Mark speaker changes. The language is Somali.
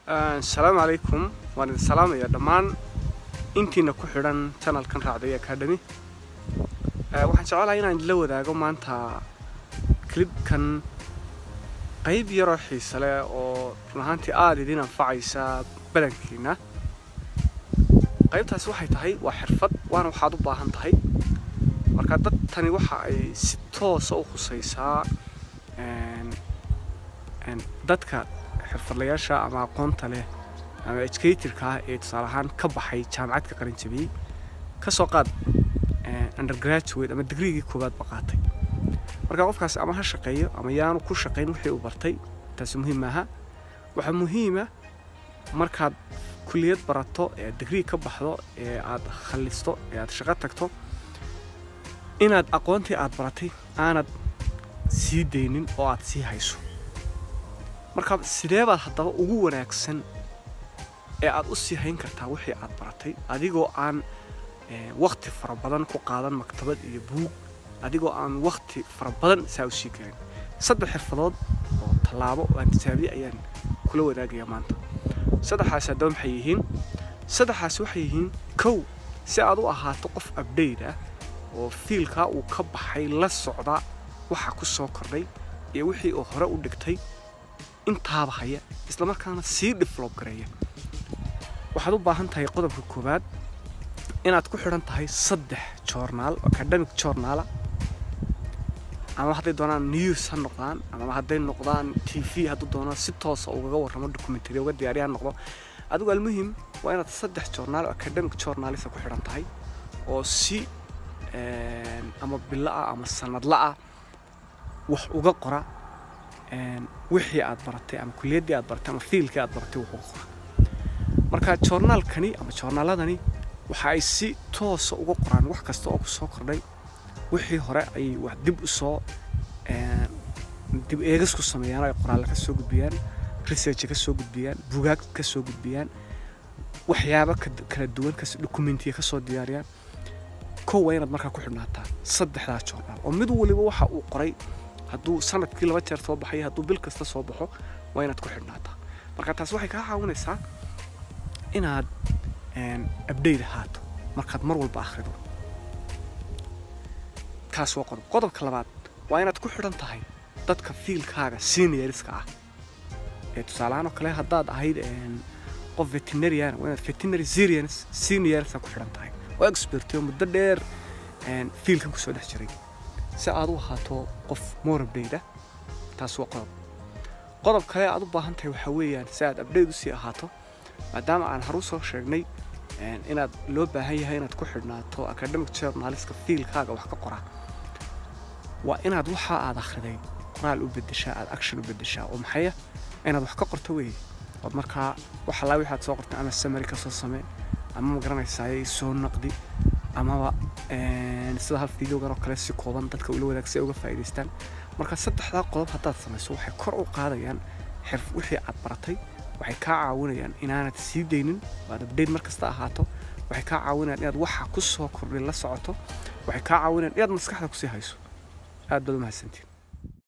Speaker 1: السلام عليكم وأنا السلام يا دمان إنتي نكحرن channel كان رعدي أكاديمي waxaan jeclahay inaan la wadaago maanta clip kan qayb yar oo xiiso leh oo runtii aad idin anfacaysa badankiina qaybtaas waxay tahay waa xirfad waana waxaad u baahan tahay marka dad tani waxa ay si toos ah u khusaysaa dadka xirfadlayaasha ama aqoonta leh ama educator-ka ee tusaalahan ka baxay jaamaacadda qaran jabiyay ka soo qaad undergraduate ama degree koobaad baqaatay marka qofkaas ama ha shaqeeyo ama yaanu ku shaqeyn wixii uu bartay taas muhiim ah waxa muhiim ah markaad kulliyad barato ee degree ka baxdo ee aad khalisto ee aad shaqo tagto inaad aqoontii aad baratay aanad sii deynin oo aad sii hayso marka sidee baad haddaba ugu wanaagsan ee aad u sii hayn kartaa wixii aad baratay adigoo aan waqti fara badan ku qaadan maktabad iyo buug adigoo aan waqti fara badan saa u sii galin saddex xirfadood oo talaabo aan tijaabiye ayaan kula wadaagayaa maanta saddexaas hadda maxay yihiin saddexaas waxay yihiin kow si aad u ahaato qof update ah oo fiilka uu ka baxay la socda waxa ku soo kordhay iyo wixii uu hore u dhigtay intaaba haya isla markaana sii develop gareeya waxaad u baahan tahay qodobka koobaad inaad ku xiran tahay saddex journal academic journal ama hadday doonaan news ha noqdaan ama hadday noqdaan TV hadduu doono si toos ah uga warramo documentary uga diyaariyaa noqdo adigu almuhim waa inaad saddex journal academic journalist ku xiran tahay oo si ama bilaa ama sanadla ah wax uga qora wixii aad baratay ama kulliyadii aad baratay ama fiilkii aad baratay wax uga qora marka journalkani ama journaladani waxa ay si toos ah uga qoraan wax kasta oo ku soo kordhay wixii hore ay wax dib u soo dib eegis ku sameeyaan ay qoraal ka soo gudbiyaan research ka soo gudbiyaan buugaag ka soo gudbiyaan waxyaabo kala duwan ka documentary ka soo diyaariyaan koowaynad markaa ku xidhnaataa saddexda journal oo mid waliba waxa uu qoray hadduu sanadkii laba jeer soo baxay hadduu bil kasta soo baxo waa inaad ku xidhnaataa marka taas waxay ka caawinaysaa inaad update ahaato markaad mar walba akhrido kaas waa qodobka labaad waa inaad ku xidhan tahay dadka fiilkaaga seniorska ah ee tusaalahaan oo kale haddaad ahayd qof veterinarian waa inaad veterinary seniors ku xidhan tahay oo expert oo muddo dheer fiilkan ku soo dhex jiray si aad u ahaato qof more update ah taas waa qodob kale aad u baahan tahay waxa weeyaan si aad update u sii ahaato maadaama aan haru soo sheegnay inaad loo baahan yahay inaad ku xidhnaato academic journalistka fiilkaaga wax ka qora waa inaad waxa aad akhriday qoraal u bedeshaa aad action u bedeshaa oo maxay ah inaad wax ka qorto weey oo markaa waxa la wixii aad soo qortay ama summary ka soo samee ama ma garanaysaa soo naqdi ama sida hal video gaar oo kale si kooban dadka ula wadaagsi uga faa'iideystaan marka saddexda qodob haddaad samayso waxay kor u qaadayaan wixii aad baratay waxay ka caawinayaan inaanad sii deynin waad update markasta ahaato waxay ka caawinayaan inaad waxa ku soo kordhay la socoto waxay ka caawinayaan inaad maskaxda ku sii hayso aad baad u mahadsantiin